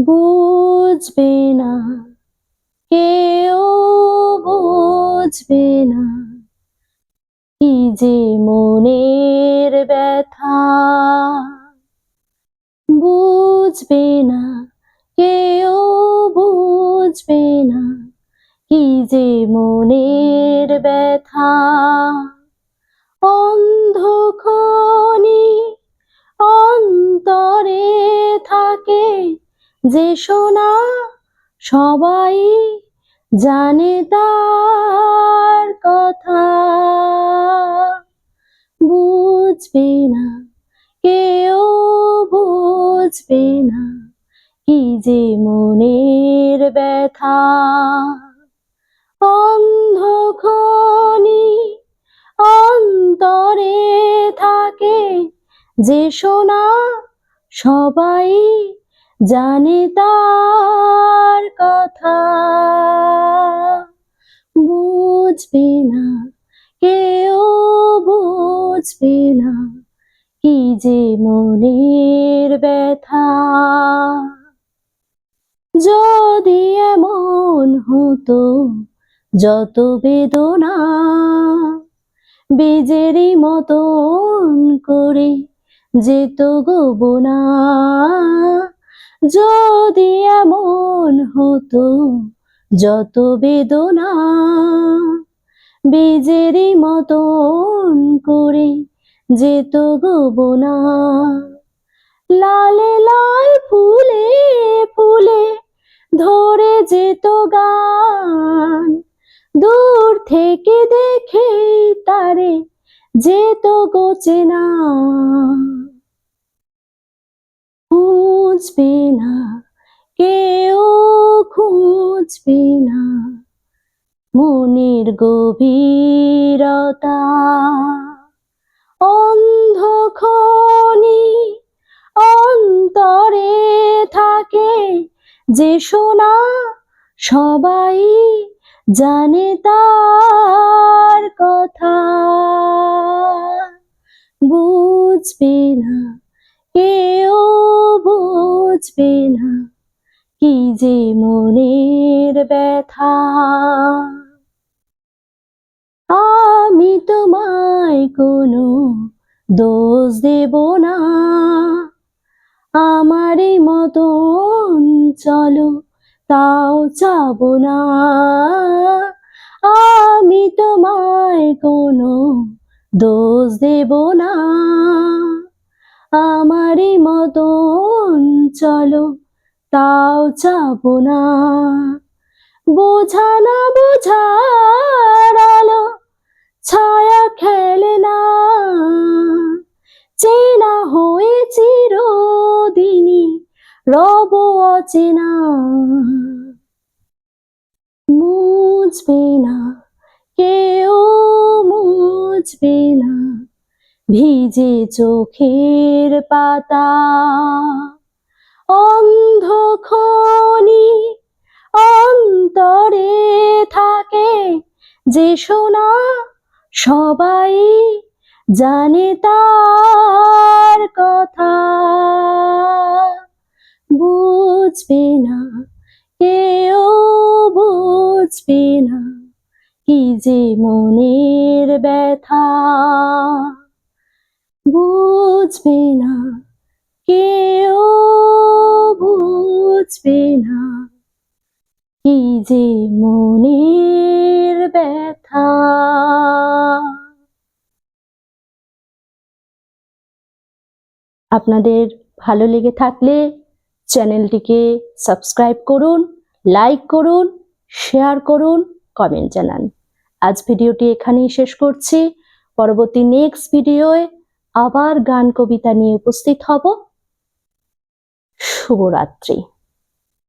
বুঝবে না, কেউ বুঝবে না, কি যে মনের ব্যথা। বুঝবে না, কেউ বুঝবে না, কি যে মনের ব্যথা। অন্ধখনি অন্তরে থাকে যে সোনা, সবাই জানে তার কথা। বুঝবে না, কেউ বুঝবে না, কি যে মনের ব্যথা। অন্ধখনি অন্তরে থাকে যে সোনা, সবাই জানে তার কথা। বুঝবে না, কেউ বুঝবে না, কি যে মনের ব্যথা। যদি এমন হতো যত বেদনা বীজেরই মতন করে যেত গো বোনা। যদি এমন হতো যত বেদনা বীজেরই মতন করে যেত গো বোনা। লালে লাল ফুলে ফুলে ধরে যেত গান, দূর থেকে দেখে তারে যেত গো চেনা। খুঁজবে না, কেউ খুঁজবে না, মনের গভীরতা। অন্ধখনি অন্তরে থাকে যে সোনা, সবাই জানে তার কথা। বুঝবে না, কেউ বুঝবে না, কি যে মনের ব্যথা। আমি তোমায় কোনো দোষ দেব না, আমারই মতন চলো তাও চাবো না। আমি তোমায় কোনো দোষ দেব না, আমারই মতন চলো তাও চাবো না। বোঝা না বোঝার আলো ছায়া খেলে না, চেনা হয়ে চিরদিনই রব অচেনা। মুছবে না, কেউ মুছবে না, ভিজে চোখের পাতা। অন্ধখনি অন্তরে থাকে যে সোনা, সবাই জানে তার কথা। বুঝবে না, কেউ বুঝবে না, কি যে মনের ব্যথা। বুঝবে না, কেউ বুঝবে না, কি যে মনের ব্যথা। আপনাদের ভালো লেগে থাকলে চ্যানেলটিকে সাবস্ক্রাইব করুন, লাইক করুন, শেয়ার করুন, কমেন্ট জানান। আজ ভিডিওটি এখানেই শেষ করছি। পরবর্তী নেক্সট ভিডিওয়ে আবার গান কবিতা নিয়ে উপস্থিত হব। শুভরাত্রি।